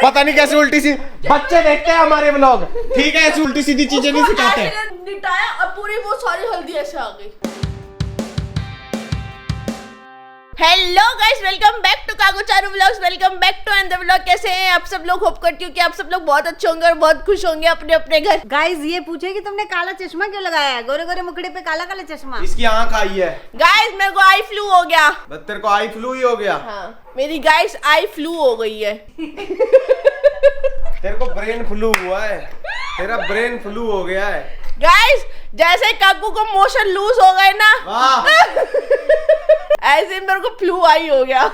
पता नहीं कैसे उल्टी सी बच्चे देखते हैं हमारे व्लॉग, ठीक है? ऐसी उल्टी सीधी चीजें नहीं सिखाते। निटाया और पूरी वो सारी हल्दी ऐसे आ गई। Hello guys, welcome back to Kago Charu vlogs, welcome back to another vlog. कैसे हैं आप सब लोग? होप करती हूँ कि आप सब लोग बहुत अच्छे होंगे और बहुत खुश होंगे अपने अपने घर। गाइस ये पूछे कि तुमने काला चश्मा क्यों लगाया है? गोरे गोरे मुखड़े पे काला काला चश्मा। इसकी आंख आई है। गाइस मेरे को आई फ्लू हो गया। तेरे को आई फ्लू ही हो गया? हाँ, मेरी गाइस आई फ्लू हो गई है। तेरे को ब्रेन फ्लू हुआ है, तेरा ब्रेन फ्लू हो गया है। गाइस जैसे काकू को मोशन लूज हो गए ना, ऐसे मेरे को फ्लू आई हो गया।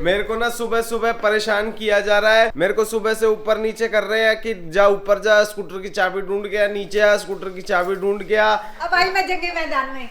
मेरे को ना सुबह सुबह परेशान किया जा रहा है। मेरे को सुबह से ऊपर नीचे कर रहे हैं कि जा ऊपर जा, स्कूटर की चाबी ढूंढ गया, नीचे आ, स्कूटर की चाबी ढूंढ गया। अब भाई मैं जगह मैदान में।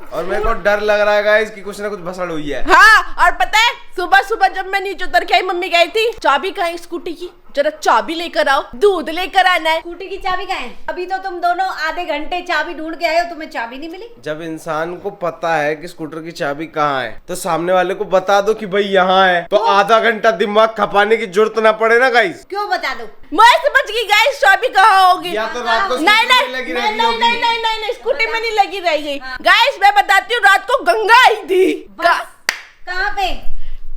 और मेरे को डर लग रहा है गाइस कि कुछ ना कुछ भसड़ हुई है। हाँ, और पता है सुबह सुबह जब मैं नीचे उतर के आई, मम्मी गई थी चाबी कहाँ है स्कूटी की, जरा चाबी लेकर आओ, दूध लेकर आना है। स्कूटी की चाबी कहाँ है? अभी तो तुम दोनों आधे घंटे चाबी ढूंढ के आए हो, तुम्हें चाबी नहीं मिली। जब इंसान को पता है कि स्कूटर की चाबी कहाँ है तो सामने वाले को बता दो कि भाई यहाँ है, तो आधा घंटा दिमाग खपाने की जरूरत ना पड़े ना गाइस। क्यों बता दो? मैं समझ गई गाइस चाबी कहाँ होगी। या तो रात को नहीं स्कूटी में लगी रहेगी होगी। नहीं स्कूटी में नहीं लगी रहेगी। गाइस मैं बताती हूँ, रात को गंगा आई थी। कहाँ पे?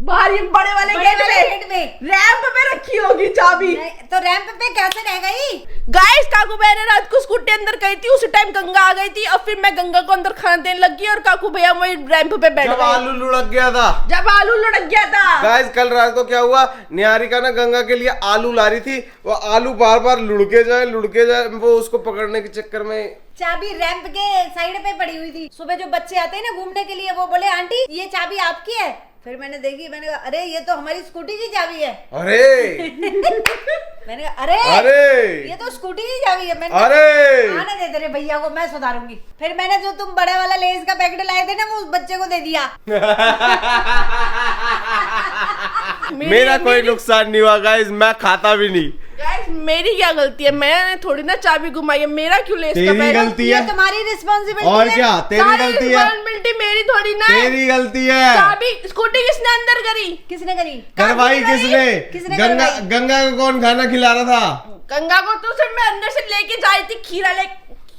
बाहर ये बड़े वाले गेट पे रैंप पे रखी होगी चाबी। तो रैंप पे कैसे रह गई? गाइस काकू मैंने रात को स्कूटी अंदर गई थी, उसी टाइम गंगा आ गई थी और फिर मैं गंगा को अंदर खाना देने लगी और काकू भैया वही रैंप पे बैठ गए। जब आलू लुढ़क गया था। जब आलू लुढ़क गया था। गाइस कल रात को क्या हुआ, निहारिका ना गंगा के लिए आलू ला रही थी, वो आलू बार बार लुढ़के जाए, वो उसको पकड़ने के चक्कर में चाबी रैंप के साइड पे पड़ी हुई थी। सुबह जो बच्चे आते हैं ना घूमने के लिए, वो बोले आंटी ये चाबी आपकी है। फिर मैंने देखी, मैंने कहा अरे ये तो हमारी स्कूटी की चाबी है। अरे मैंने कहा अरे ये तो स्कूटी की चाबी है। मैंने अरे आने दे तेरे भैया को, मैं सुधारूंगी। फिर मैंने जो तुम बड़े वाला लेस का पैकेट लाए थे ना, वो उस बच्चे को दे दिया। मेरा कोई नुकसान नहीं हुआ गाइस, मैं खाता भी नहीं। गाइस मेरी क्या गलती है? मैंने थोड़ी ना चाबी घुमाई है, मेरा क्यों लेस का तेरी पैकेट? गलती है, तुम्हारी रिस्पॉन्सिबिलिटी और क्या तेरी गलती है? रिस्पॉन्सिबिलिटी मेरी थोड़ी ना है। तेरी गलती है। चाबी स्कूटी किसने अंदर करी? किसने करी? करवाई किसने किसने? गंगा को कौन खाना खिला रहा था? गंगा को तो सिर्फ मैं अंदर से लेके जाई थी, खीरा ले।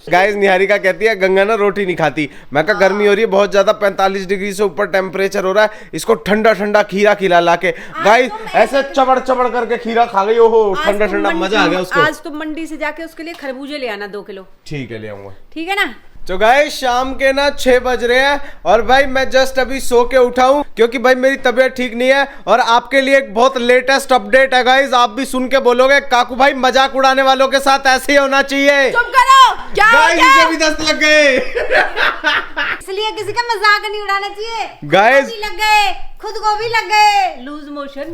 गाइस निहारिका कहती है गंगा ना रोटी नहीं खाती। मैं कहा गर्मी हो रही है बहुत ज्यादा, 45 डिग्री से ऊपर टेम्परेचर हो रहा है, इसको ठंडा ठंडा खीरा खिला ला के। गाइस ऐसे चबड़ चबड़ करके खीरा खा गई। ओहो ठंडा ठंडा मजा आ गया उसको। आज तुम मंडी से जाके उसके लिए खरबूजे ले आना 2 किलो। ठीक है ले आऊंगा। ठीक है ना? तो गाइस शाम के ना 6 बज रहे हैं और भाई मैं जस्ट अभी सो के उठा हूं क्योंकि भाई मेरी तबीयत ठीक नहीं है। और आपके लिए एक बहुत लेटेस्ट अपडेट है गाइस, आप भी सुन के बोलोगे काकू भाई मजाक उड़ाने वालों के साथ ऐसे ही होना चाहिए। चुप करो। क्या हो गाइस गया? इसे भी दस्त लग गए। इसलिए किसी का मजाक नहीं उड़ाना चाहिए। गाइस लग गए, खुद को भी लग गए। लूज मोशन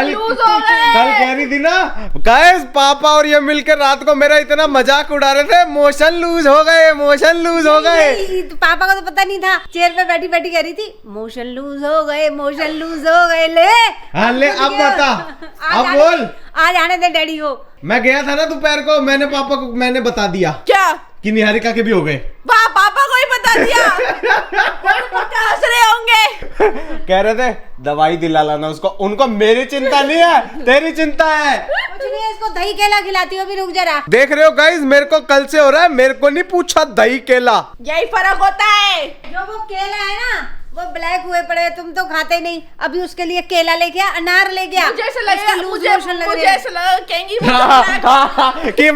लूज हो गए। कल कह रही थी ना गाइस पापा और ये मिलकर रात को मेरा इतना मजाक उड़ा रहे थे, मोशन लूज हो गए, मोशन लूज हो गए। तो पापा को तो पता नहीं था, चेयर पे बैठी बैठी कह रही थी मोशन लूज हो गए, मोशन लूज हो गए। ले हाँ ले अब बता, अब बोल। आज आने दे डैडी को। मैं गया था ना दोपहर को, मैंने पापा को मैंने बता दिया क्या कि निहारिका के भी हो गए। पापा को ही बता दिया। हंस रहे होंगे। कह रहे थे दवाई दिला लाना उसको, उनको मेरी चिंता नहीं है तेरी चिंता है। कुछ नहीं है, इसको दही केला खिलाती हो। अभी रुक जरा। देख रहे हो गाइस मेरे को कल से हो रहा है, मेरे को नहीं पूछा दही केला। यही फर्क होता है। जो वो केला है ना वो ब्लैक हुए पड़े, तुम तो खाते ही नहीं। अभी उसके लिए केला ले गया, अनार ले गया। मुझे ऐसा लगा, मुझे ऐसा लगा कहेंगी कि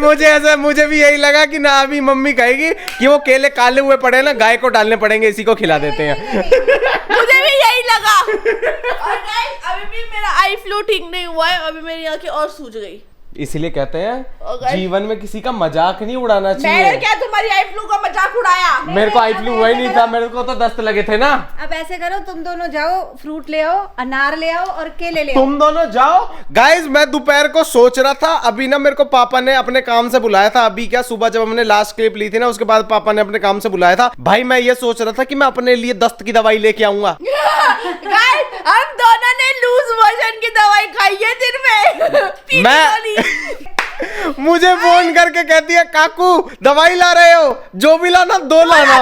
मुझे भी यही लगा कि ना अभी मम्मी कहेगी कि वो केले काले हुए पड़े ना, गाय को डालने पड़ेंगे, इसी को खिला देते हैं। मुझे भी यही लगा। और गाइस अभी भी मेरा आई फ्लू ठीक नहीं हुआ है, अभी मेरी आंखें और सूज गई। इसीलिए कहते हैं जीवन में किसी का मजाक नहीं उड़ाना चाहिए। मैंने क्या तुम्हारी आई फ्लू का मजाक उड़ाया? मेरे को आई फ्लू हुआ ही नहीं था, मेरे को तो दस्त लगे थे ना। अब ऐसे करो, तुम दोनों जाओ, फ्रूट ले आओ, अनार ले आओ और केले ले आओ। तुम दोनों जाओ। गाइस मैं दोपहर को सोच रहा था, अभी ना मेरे को पापा ने अपने काम से बुलाया था। अभी क्या सुबह जब हमने लास्ट क्लिप ली थी ना, उसके बाद पापा ने अपने काम से बुलाया था। भाई मैं ये सोच रहा था कि मैं अपने लिए दस्त की दवाई लेके आऊंगा। गाइस हम दोनों ने लूज मोशन की दवाई खाई है दिन में। मैं मुझे फोन करके कहती है काकू दवाई ला रहे हो, जो भी लाना 2 लाना।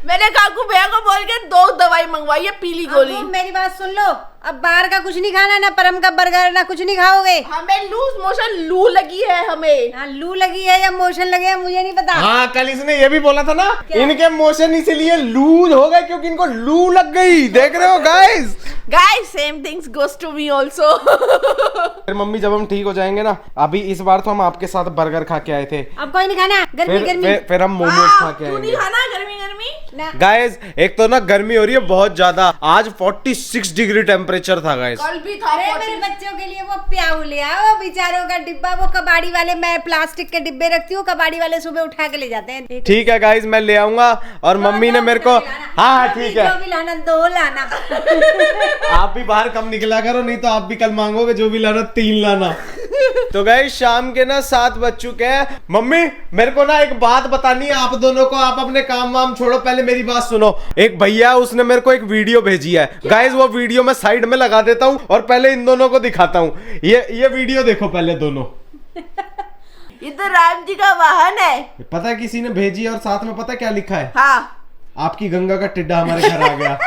मैंने काकू भैया को बोल के 2 दवाई मंगवाई है, पीली गोली। मेरी बात सुन लो, अब बाहर का कुछ नहीं खाना, ना परम का बर्गर, ना कुछ नहीं खाओगे। हमें लूज मोशन लू लगी है हमें। हाँ, लू लगी है या मोशन लगे है मुझे नहीं पता। हाँ, कल इसने ये भी बोला था ना, क्या? इनके मोशन इसीलिए लूज हो गए क्योंकि इनको लू लग गई। देख रहे हो guys? Guys same things goes to me also. फिर मम्मी जब हम ठीक हो जाएंगे ना, अभी इस बार तो हम आपके साथ बर्गर खा के आए थे, अब कोई नहीं खाना, गर्मी गर्मी। फिर हम मोमोज खा के तू नहीं आएंगे। खाना गर्मी गर्मी ना। गाइस एक तो ना गर्मी हो रही है बहुत ज्यादा, आज 46 डिग्री टेम्परेचर था गाइस। कल भी था। अरे मेरे बच्चों के लिए वो प्याऊ ले आओ, बेचारों का डिब्बा, वो कबाड़ी वाले, मैं प्लास्टिक के डिब्बे रखती हूँ, कबाड़ी वाले सुबह उठा के ले जाते हैं। ठीक है गाइस, मैं ले आऊंगा। और मम्मी ने मेरे को, हाँ ठीक है, जो भी लाना दो लाना। आप भी बाहर कम निकला करो, नहीं तो आप भी कल मांगोगे जो भी लाना 3 लाना। तो गाइस शाम के ना 7 बज चुके हैं। मम्मी मेरे को ना एक बात बतानी है आप दोनों को, आप अपने काम वाम छोड़ो, पहले मेरी बात सुनो। एक भैया उसने मेरे को एक वीडियो भेजी है गाइस, वो वीडियो मैं साइड में लगा देता हूँ और पहले इन दोनों को दिखाता हूँ। ये वीडियो देखो पहले दोनों। ये तो राम जी का वाहन है। पता है किसी ने भेजी है और साथ में पता है क्या लिखा है? हाँ, आपकी गंगा का टिड्डा हमारे घर आ गया।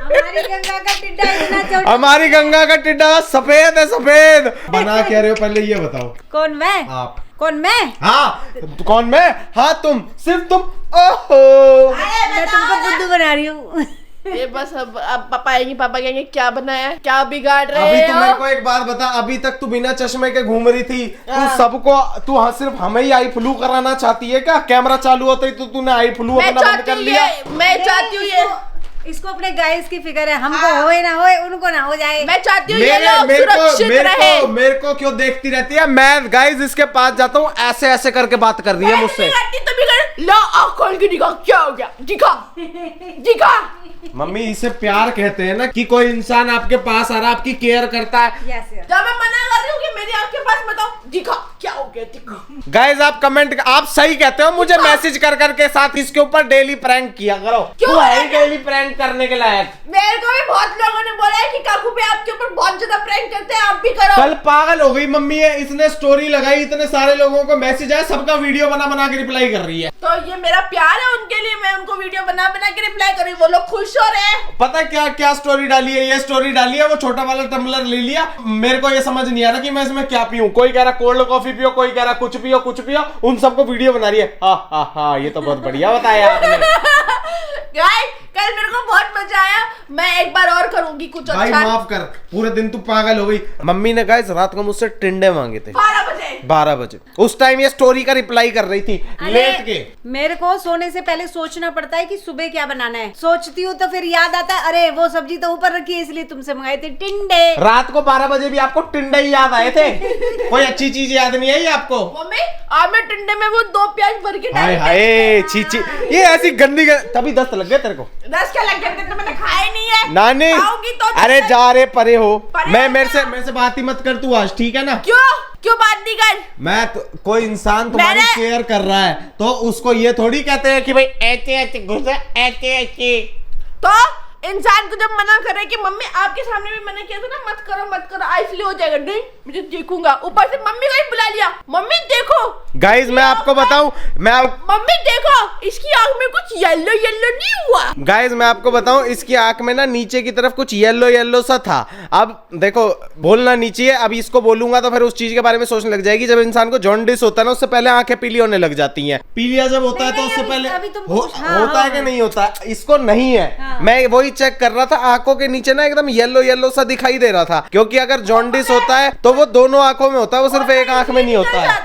हमारी गंगा का टिड्डा इतना छोटा। हमारी गंगा का टिड्डा सफेद है, सफेद। बना क्या रहे हो पहले ये बताओ। कौन मैं? आप। कौन मैं? हाँ कौन मैं? हाँ तुम, सिर्फ तुम। ओहो, मैं तुमको बुद्धू बना रही हूँ। ये बस अब पापा आएंगे, पापा कहेंगे क्या बनाया, क्या बिगाड़ रहे अभी तू हो? मेरे को एक बात बता, अभी तक तू बिना चश्मे के घूम रही थी, तू सबको, तू हाँ सिर्फ हमें ही आई फ्लू कराना चाहती है क्या? कैमरा चालू होता ही तो तूने आई फ्लू मैं अपना बंद चाहती कर हूँ लिया। मैं चाहती हूँ ये, इसको अपने गाइस की फिक्र है, हमको होए ना होए, उनको ना हो जाए। मैं चाहती हूँ ये लोग सुरक्षित रहे। मेरे को क्यों देखती रहती है? मैं गाइस इसके पास जाता हूँ, ऐसे ऐसे करके बात कर रही है मुझसे। लो आँख खोल के दिखा, क्या हो गया, दिखा दिखा। मम्मी इसे प्यार कहते हैं ना, कि कोई इंसान आपके पास आ रहा है, आपकी केयर करता है। Yes yes. जब मैं मना कर रही हूँ कि मेरी आपके पास बताओ, दिखा क्या हो गया, दिखा। गाइस आप कमेंट, आप सही कहते हो, मुझे मैसेज कर करके साथ इसके ऊपर डेली प्रैंक किया करो। क्यों? तू है ही डेली प्रैंक करने के लायक। मेरे को भी बहुत लोगों ने बोला है कि काकू पे आपके ऊपर बहुत ज्यादा प्रैंक करते हैं, आप भी करो। कल पागल हो गई मम्मी है, इसने स्टोरी लगाई, इतने सारे लोगों को मैसेज आया, सबका वीडियो बना बना के रिप्लाई कर रही है। तो ये मेरा प्यार है उनके लिए, मैं उनको वीडियो बना बना के रिप्लाई कर रही हूँ, वो लोग खुश हो रहे हैं। पता क्या क्या स्टोरी डाली है? ये स्टोरी डाली है, वो छोटा वाला टम्बलर ले लिया। मेरे को ये समझ नहीं आ रहा कि मैं इसमें क्या पीऊं। कोई कह रहा कोल्ड कॉफी पियो, कोई कह रहा कुछ पियो कुछ पियो, उन सबको वीडियो बना रही है। हाँ हाँ हाँ, ये तो बहुत बढ़िया बताया आपने। गाइस कल मेरे को बहुत मजा आया, मैं एक बार और करूंगी कुछ भाई अच्छा। माफ कर, पूरे दिन तू पागल हो गई। मम्मी ने गाइस रात को मुझसे टिंडे मांगे थे 12 बजे। उस टाइम ये स्टोरी का रिप्लाई कर रही थी लेट के। मेरे को सोने से पहले सोचना पड़ता है कि सुबह क्या बनाना है। सोचती हूँ तो फिर याद आता है, अरे वो सब्जी तो ऊपर रखी है इसलिए तुमसे मंगाए थे टिंडे। रात को 12 बजे भी आपको टिंडे ही याद आए थे? कोई अच्छी चीज याद नहीं आई आपको? मम्मी आज मैं टिंडे में वो 2 प्याज भर के हाय डाली हाय, छी ये ऐसी गंदी तभी 10 लग गए तेरे को। 10 क्या लग गए, तो मैंने खाया ही नहीं है। नानी खाओगी तो अरे जा रे परे हो। परे मैं हो मेरे से बात ही मत कर तू आज, ठीक है ना? क्यों बात नहीं कर? मैं कोई इंसान तुम्हारी केयर कर रहा है तो उसको ये थोड़ी कहते हैं कि भाई ऐसे ऐसे घुसा ऐसे ऐसे। तो इंसान को जब मना करे कि मम्मी आपके सामने भी मना किया था ना, मत करो आई फ्लू हो जाएगा, नहीं मुझे देखूंगा, ऊपर से मम्मी को ही बुला लिया, मम्मी देखो। गाइस मैं आपको बताऊं, मम्मी देखो इसकी आंख में कुछ येलो येलो नहीं हुआ। गाइस मैं आपको बताऊं, इसकी आंख में ना नीचे की तरफ कुछ येलो येलो सा था। अब देखो बोलना नीचे है, अब इसको बोलूंगा तो फिर उस चीज के बारे में सोचने लग जाएगी। जब इंसान को जॉन्डिस होता है ना, उससे पहले आंखें पीली होने लग जाती हैं। पीलिया जब होता है तो उससे पहले होता है कि नहीं होता? इसको नहीं है। मैं वही चेक कर रहा था, आंखों के नीचे ना एकदम येलो येलो सा दिखाई दे रहा था, क्योंकि अगर जॉन्डिस होता है तो वो दोनों आंखों में होता है, वो सिर्फ एक आंख में नहीं होता है।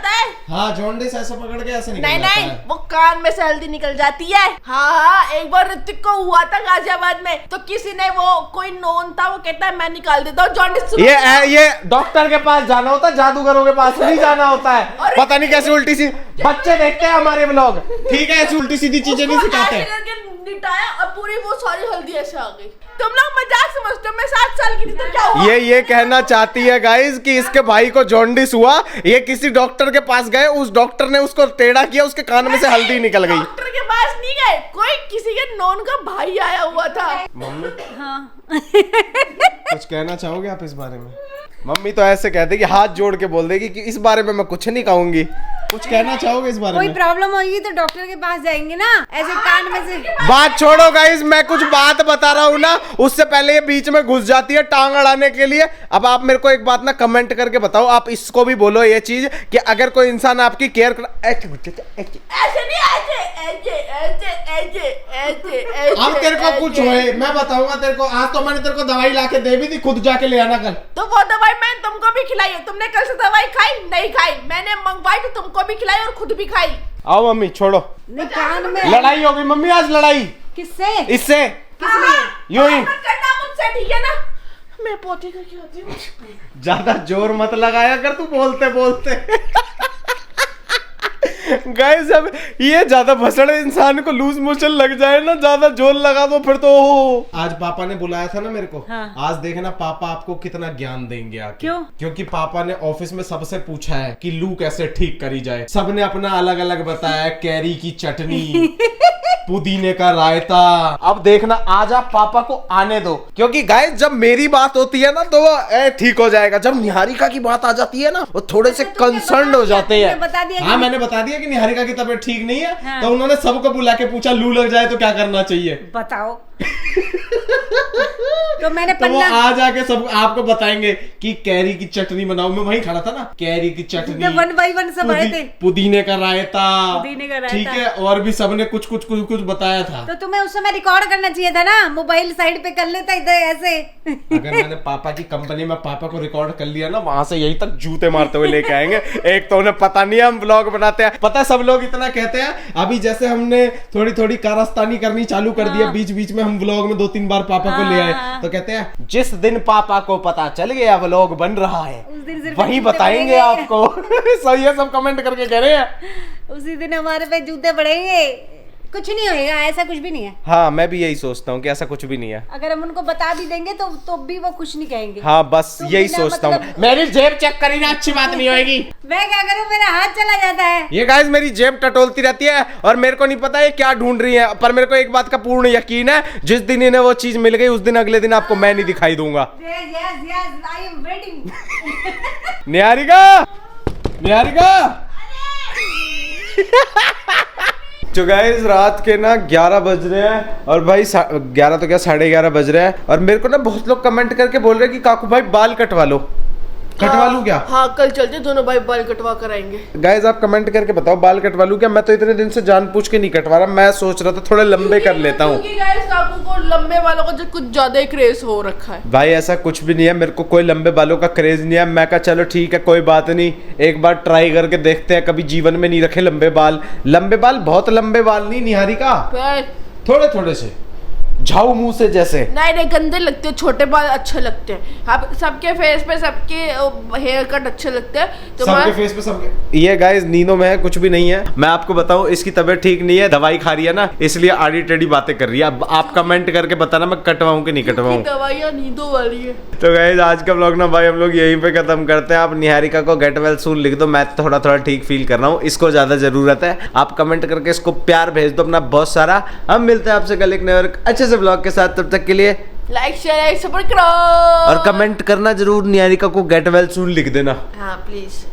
हाँ जॉन्डिस ऐसे पकड़ के ऐसे निकल जाता है। वो कान में से हल्दी निकल जाती है। हाँ एक बार ऋतिक को हुआ था गाजियाबाद में, तो किसी ने वो कोई नोन था, वो कहता है मैं निकाल देता हूँ जॉन्डिस। ये डॉक्टर के पास जाना होता है, जादूगरों के पास नहीं जाना होता है। पता नहीं कैसी उल्टी सी बच्चे देखते हैं हमारे व्लॉग, ठीक है? ऐसी उल्टी सीधी चीजें नहीं सिखाते। निटाया और पूरी वो सारी हल्दी ऐसे आ गई। तुम लोग मजाक समझते हो, मैं 7 साल की थी तो क्या हुआ? ये कहना चाहती है गाइस कि इसके भाई को जॉन्डिस हुआ, ये किसी डॉक्टर के पास गए, उस डॉक्टर ने उसको टेढ़ा किया, उसके कान में से हल्दी निकल गई। डॉक्टर के पास नहीं गए, कोई किसी के नॉन का भाई आया हुआ था। मम्मी हाँ। कुछ कहना चाहोगे आप इस बारे में? मम्मी तो ऐसे कहते कि हाथ जोड़ के बोल देगी कि इस बारे में मैं कुछ नहीं कहूंगी। कुछ कहना चाहोगे इस बारे कोई में? प्रॉब्लम होगी तो डॉक्टर के पास जाएंगे ना, ऐसे कान में से। बात छोड़ो गाइस, मैं कुछ बात बता रहा हूँ ना, उससे पहले ये बीच में घुस जाती है टांग अड़ाने के लिए। अब आप मेरे को एक बात ना कमेंट करके बताओ, आप इसको भी बोलो ये चीज कि अगर कोई इंसान आपकी केयर ऐसे नहीं, ऐसे अब तेरे को कुछ होए मैं बताऊंगा तेरे को। आज तो मैंने तेरे को दवाई लाके दे भी दी, खुद जाके ले आना कल। तो वो दवाई मैंने तुमको भी खिलाई है। तुमने कल से दवाई खाई नहीं खाई? मैंने मंगवाई तो तुमको भी खिलाई और खुद भी खाई। आओ मम्मी छोड़ो, नहीं कान में लड़ाई होगी मम्मी आज। लड़ाई किससे? इससे किस लिए? यूं ही मत करना मुझसे, ठीक है ना? मैं पोती करके आती हूँ। ज्यादा जोर मत लगाया कर तू बोलते बोलते। गाइस अब ये ज्यादा भसड़े इंसान को लूज मोशन लग जाए ना, ज्यादा जोर लगा दो फिर तो। आज पापा ने बुलाया था ना मेरे को। हाँ। आज देखना पापा आपको कितना ज्ञान देंगे आके। क्यों? क्योंकि पापा ने ऑफिस में सबसे पूछा है कि लू कैसे ठीक करी जाए। सबने अपना अलग अलग बताया, कैरी की चटनी, पुदीने का रायता। अब देखना आज आप पापा को आने दो, क्योंकि गाइस जब मेरी बात होती है ना तो वो ठीक हो जाएगा। जब निहारिका की बात आ जाती है ना वो थोड़े से कंसर्न हो जाते हैं। बता दिया। हाँ मैंने बता दिया कि निहारिका की तबीयत ठीक नहीं है। हाँ। तो उन्होंने सबको बुला के पूछा लू लग जाए तो क्या करना चाहिए। बताओ। तो मैंने तो वो पन्ना आज आके सब आपको बताएंगे कि कैरी की चटनी बनाओ। मैं वहीं खड़ा था ना, कैरी की चटनी, 1 by 1 सब आए थे। पुदीने का रायता, पुदीने का रायता। ठीक है, और भी सबने कुछ कुछ कुछ कुछ बताया था। तो तुम्हें उस समय रिकॉर्ड करना चाहिए था ना, मोबाइल साइड पे कर लेता इधर ऐसे। अगर मैंने पापा की कंपनी में पापा को रिकॉर्ड कर लिया ना, वहां से यही तक जूते मारते हुए लेके आएंगे। एक तो उन्हें पता नहीं है हम ब्लॉग बनाते हैं। पता है सब लोग इतना कहते हैं। अभी जैसे हमने थोड़ी थोड़ी कारस्तानी करनी चालू कर दी है, बीच बीच में हम ब्लॉग में 2-3 बार पापा को ले आए, तो कहते हैं जिस दिन पापा को पता चल गया व्लॉग बन रहा है उस दिन सिर्फ वही जूते बताएंगे पड़ेंगे। आपको। सही है, सब कमेंट करके कह रहे हैं। उसी दिन हमारे पे जूते पड़ेंगे। कुछ नहीं होएगा, ऐसा कुछ भी नहीं है। हाँ मैं भी यही सोचता हूँ कि ऐसा कुछ भी नहीं है। अगर हम उनको बता भी देंगे तो भी वो कुछ नहीं कहेंगे। हाँ बस तो यही बिना सोचता हूँ। मतलब- मेरी जेब चेक करी ना, अच्छी बात नहीं होगी। मैं क्या करूँ, मेरा हाथ चला जाता है। ये गाइस मेरी जेब टटोलती रहती है और मेरे को नहीं पता है क्या ढूंढ रही है, पर मेरे को एक बात का पूर्ण यकीन है, जिस दिन इन्हें वो चीज मिल गई उस दिन अगले दिन आपको मैं नहीं दिखाई दूंगा। Yes, I am waiting. Niharika, Niharika. तो गाइस रात के ना 11 बज रहे हैं और भाई 11 तो क्या 11:30 बज रहे हैं और मेरे को ना बहुत लोग कमेंट करके बोल रहे हैं कि काकू भाई बाल कटवा लो। कटवा लूं क्या? हाँ कल चलते दोनों भाई बाल कटवा कर आएंगे। गाइस आप कमेंट करके बताओ बाल कटवा लूं क्या? मैं तो इतने दिन से जान पूछ के नहीं कटवा रहा, मैं सोच रहा था थोड़े लंबे कर लेता हूँ। क्योंकि गाइस काकू को लंबे बालों का जो कुछ ज्यादा ही क्रेज हो रखा है। भाई ऐसा कुछ भी नहीं है, मेरे को कोई लंबे बालों का क्रेज नहीं है। मैं कहा चलो ठीक है कोई बात नहीं, एक बार ट्राई करके देखते हैं। कभी जीवन में नहीं रखे लंबे बाल। लंबे बाल, बहुत लंबे बाल नहीं निहारिका, थोड़े थोड़े से झाऊ मुंह से जैसे। नहीं गंदे लगते हैं, छोटे बाल अच्छे लगते हैं। आप सबके फेस पे सबके हेयर कट अच्छे लगते हैं तो सबके फेस पे सबके। ये गाइस नींदों में है, कुछ भी नहीं है। मैं आपको बताऊं इसकी तबीयत ठीक नहीं है, दवाई खा रही है ना, इसलिए आड़ी टेढ़ी बातें कर रही है। अब आप कमेंट करके बताना मैं कटवाऊं कि नहीं कटवाऊं। दवाइयाँ नींदों वाली है। तो गाइस आज का व्लॉग ना भाई हम लोग यहीं पे खत्म करते हैं। आप निहारिका को गेट वेल सून लिख दो, मैं थोड़ा थोड़ा ठीक फील कर रहा हूँ, इसको ज्यादा जरूरत है। आप कमेंट करके इसको प्यार भेज दो अपना बहुत सारा। हम मिलते हैं आपसे कल एक नए और अच्छे से व्लॉग के साथ, तब तक के लिए लाइक शेयर सपोर्ट करो और कमेंट करना जरूर, निहारिका को गेट वेल सून लिख देना। हाँ प्लीज।